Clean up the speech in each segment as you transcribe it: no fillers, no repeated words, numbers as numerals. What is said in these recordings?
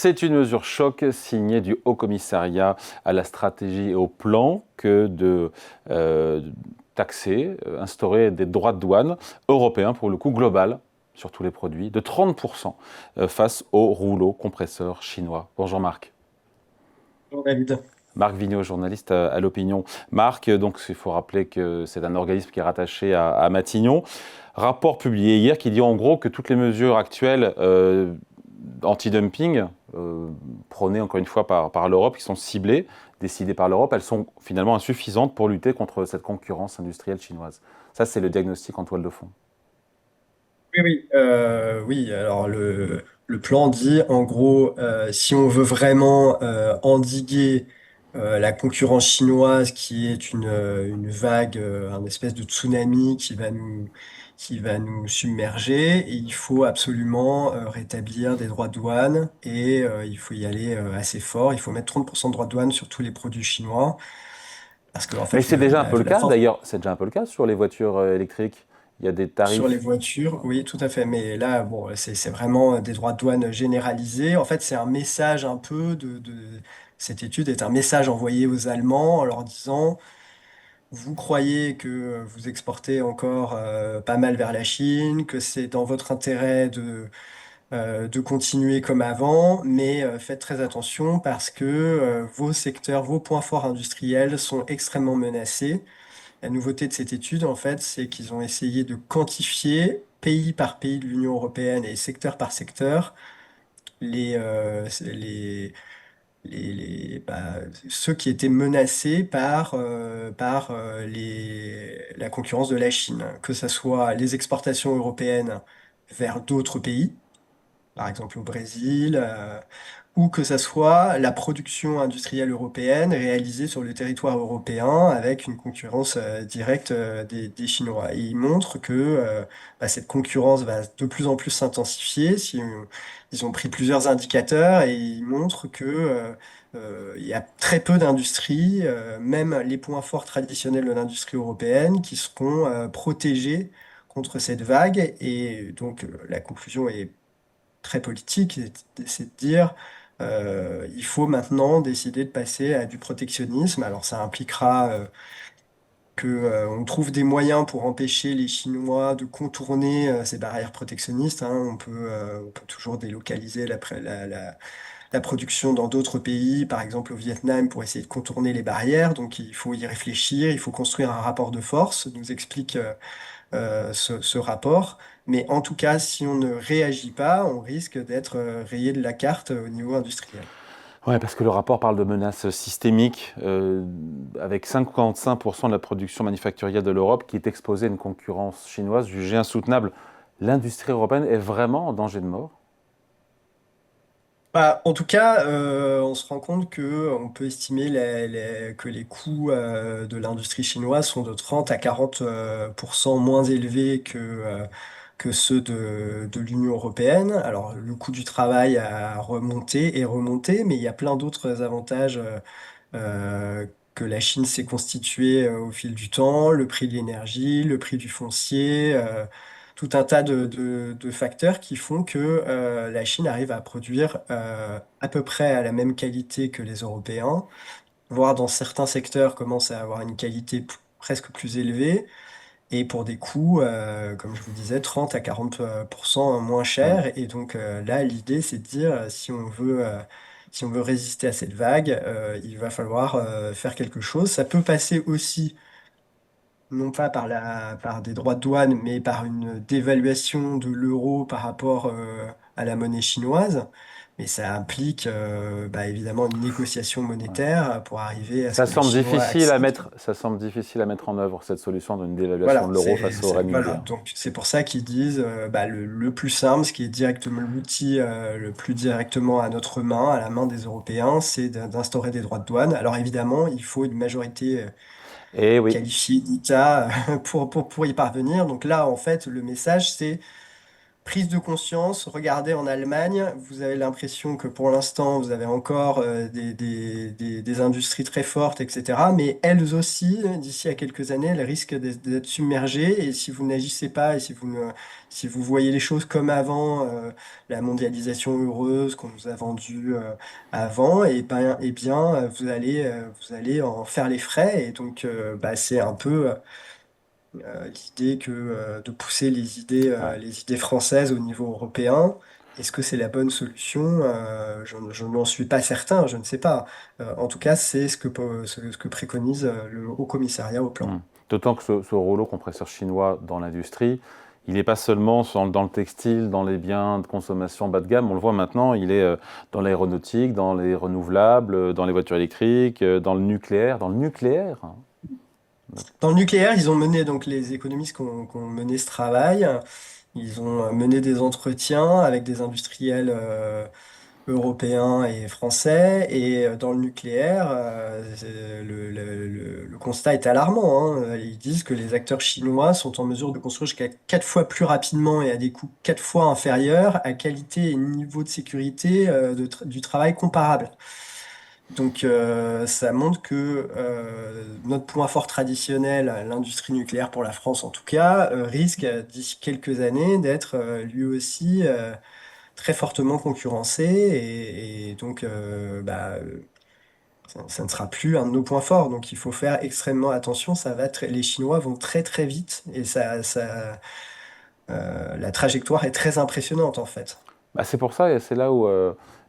C'est une mesure choc signée du Haut Commissariat à la stratégie et au plan que de taxer, instaurer des droits de douane européens, pour le coup global, sur tous les produits, de 30% face aux rouleaux compresseurs chinois. Bonjour Marc. Bonjour David. Marc Vigneault, journaliste à l'Opinion. Marc, donc il faut rappeler que c'est un organisme qui est rattaché à Matignon. Rapport publié hier qui dit en gros que toutes les mesures actuelles anti-dumping, prônées encore une fois par l'Europe, qui sont ciblées, décidées par l'Europe, elles sont finalement insuffisantes pour lutter contre cette concurrence industrielle chinoise. Ça, c'est le diagnostic en toile de fond. Oui, alors le plan dit en gros, si on veut vraiment endiguer la concurrence chinoise qui est une vague, un espèce de tsunami qui va nous submerger, il faut absolument rétablir des droits de douane et il faut y aller assez fort. Il faut mettre 30% de droits de douane sur tous les produits chinois parce que en Mais fait, c'est déjà un peu le la cas, force. d'ailleurs, c'est déjà un peu le cas sur les voitures électriques. Il y a des Sur les tarifs. voitures, oui, tout à fait. Mais là, bon, c'est vraiment des droits de douane généralisés. En fait, c'est un message un peu cette étude est un message envoyé aux Allemands en leur disant, vous croyez que vous exportez encore pas mal vers la Chine, que c'est dans votre intérêt de continuer comme avant, mais faites très attention parce que vos secteurs, vos points forts industriels sont extrêmement menacés. La nouveauté de cette étude, en fait, c'est qu'ils ont essayé de quantifier pays par pays de l'Union européenne et secteur par secteur les ceux qui étaient menacés par la concurrence de la Chine, que ce soit les exportations européennes vers d'autres pays, par exemple au Brésil, ou que ça soit la production industrielle européenne réalisée sur le territoire européen avec une concurrence directe des Chinois. Et il montre que cette concurrence va de plus en plus s'intensifier. Ils ont pris plusieurs indicateurs et ils montrent que il y a très peu d'industries, même les points forts traditionnels de l'industrie européenne, qui seront protégés contre cette vague. Et donc la conclusion est très politique, c'est de dire il faut maintenant décider de passer à du protectionnisme. Alors ça impliquera que on trouve des moyens pour empêcher les Chinois de contourner ces barrières protectionnistes, hein. On peut toujours délocaliser la production dans d'autres pays, par exemple au Vietnam, pour essayer de contourner les barrières. Donc il faut y réfléchir, il faut construire un rapport de force, nous explique ce rapport. Mais en tout cas, si on ne réagit pas, on risque d'être rayé de la carte au niveau industriel. Ouais, parce que le rapport parle de menaces systémiques, avec 55% de la production manufacturière de l'Europe qui est exposée à une concurrence chinoise jugée insoutenable. L'industrie européenne est vraiment en danger de mort? En tout cas, on se rend compte que on peut estimer que les coûts de l'industrie chinoise sont de 30 à 40 pour cent moins élevés que ceux de l'Union européenne. Alors, le coût du travail a remonté et remonté, mais il y a plein d'autres avantages que la Chine s'est constituée au fil du temps, le prix de l'énergie, le prix du foncier, tout un tas de facteurs qui font que la Chine arrive à produire à peu près à la même qualité que les Européens, voire dans certains secteurs commence à avoir une qualité presque plus élevée, et pour des coûts, comme je vous disais, 30 à 40% moins Hmm. chers. Et donc là, l'idée, c'est de dire, si on veut résister à cette vague, il va falloir faire quelque chose. Ça peut passer aussi, non pas par des droits de douane, mais par une dévaluation de l'euro par rapport à la monnaie chinoise. Mais ça implique évidemment une négociation monétaire pour arriver à ce que les Chinois acceptent. Ça semble difficile à mettre en œuvre, cette solution d'une dévaluation Voilà, de l'euro face au renminbi, voilà. hein. Donc c'est pour ça qu'ils disent le plus simple, ce qui est directement l'outil le plus directement à notre main, à la main des Européens, c'est d'instaurer des droits de douane. Alors évidemment, il faut une majorité Et oui, qualifiée d'État pour y parvenir. Donc là, en fait, le message, c'est prise de conscience. Regardez en Allemagne, vous avez l'impression que pour l'instant, vous avez encore des industries très fortes, etc. Mais elles aussi, d'ici à quelques années, elles risquent d'être submergées. Et si vous n'agissez pas et si vous voyez les choses comme avant, la mondialisation heureuse qu'on nous a vendue avant, vous allez en faire les frais. Et donc, c'est un peu l'idée de pousser Ouais. les idées françaises au niveau européen. Est-ce que c'est la bonne solution? Je n'en suis pas certain, je ne sais pas. En tout cas, c'est ce que préconise le Haut Commissariat au plan. Hmm. D'autant que ce rouleau compresseur chinois dans l'industrie, il n'est pas seulement dans le textile, dans les biens de consommation bas de gamme, on le voit maintenant, il est dans l'aéronautique, dans les renouvelables, dans les voitures électriques, dans le nucléaire. Dans le nucléaire, hein. Dans le nucléaire, ils ont mené, donc les économistes qui ont mené ce travail, ils ont mené des entretiens avec des industriels européens et français. Et dans le nucléaire, le constat est alarmant, hein. Ils disent que les acteurs chinois sont en mesure de construire jusqu'à 4 fois plus rapidement et à des coûts 4 fois inférieurs, à qualité et niveau de sécurité du travail comparable. Donc ça montre que notre point fort traditionnel, l'industrie nucléaire pour la France en tout cas, risque d'ici quelques années d'être lui aussi très fortement concurrencé et donc ça ne sera plus un de nos points forts. Donc il faut faire extrêmement attention. Les Chinois vont très très vite et la trajectoire est très impressionnante en fait. Bah, c'est pour ça, et c'est là où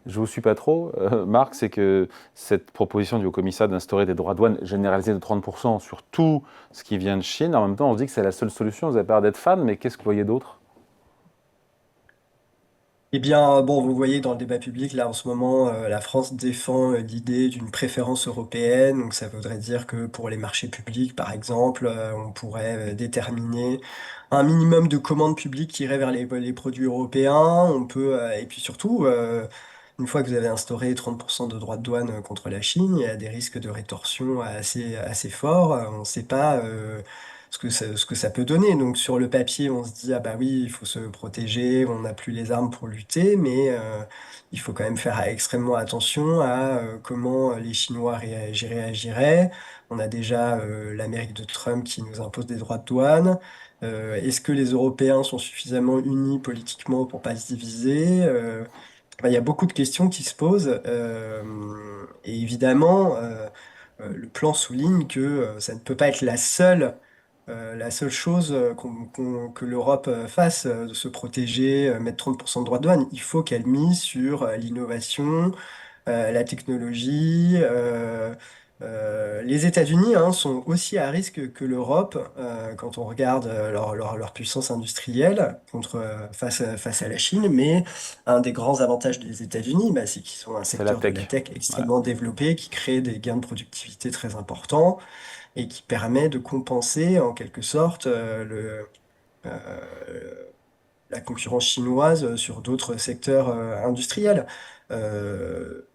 je ne vous suis pas trop, Marc, c'est que cette proposition du haut-commissaire d'instaurer des droits de douane généralisés de 30% sur tout ce qui vient de Chine, en même temps, on se dit que c'est la seule solution. Vous avez peur d'être fan, mais qu'est-ce que vous voyez d'autre? Eh bien, bon, vous voyez dans le débat public, là, en ce moment, la France défend l'idée d'une préférence européenne. Donc, ça voudrait dire que pour les marchés publics, par exemple, on pourrait déterminer un minimum de commandes publiques qui irait vers les produits européens. Et puis surtout, une fois que vous avez instauré 30% de droits de douane contre la Chine, il y a des risques de rétorsion assez forts. On ne sait pas ce que ça peut donner. Donc sur le papier, on se dit, ah bah oui, il faut se protéger, on n'a plus les armes pour lutter, mais il faut quand même faire extrêmement attention à comment les Chinois réagiraient. On a déjà l'Amérique de Trump qui nous impose des droits de douane. Est-ce que les Européens sont suffisamment unis politiquement pour pas se diviser? Il y a beaucoup de questions qui se posent. Et évidemment, le plan souligne que ça ne peut pas être la seule chose que l'Europe fasse, de se protéger, mettre 30% de droits de douane. Il faut qu'elle mise sur l'innovation, la technologie. Les États-Unis hein, sont aussi à risque que l'Europe quand on regarde leur puissance industrielle face à la Chine. Mais un des grands avantages des États-Unis, c'est qu'ils ont un C'est la secteur de la tech. tech Ouais. extrêmement développé qui crée des gains de productivité très importants et qui permet de compenser en quelque sorte la concurrence chinoise sur d'autres secteurs industriels.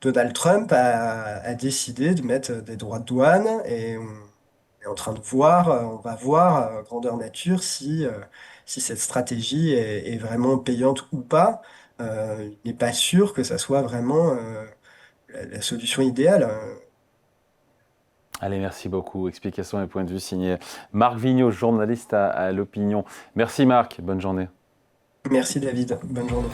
Donald Trump a décidé de mettre des droits de douane et on est en train de voir, on va voir grandeur nature si cette stratégie est vraiment payante ou pas. Il n'est pas sûr que ça soit vraiment la solution idéale. Allez, merci beaucoup. Explication et point de vue signé Marc Vigneault, journaliste à l'Opinion. Merci Marc, bonne journée. Merci David, bonne journée.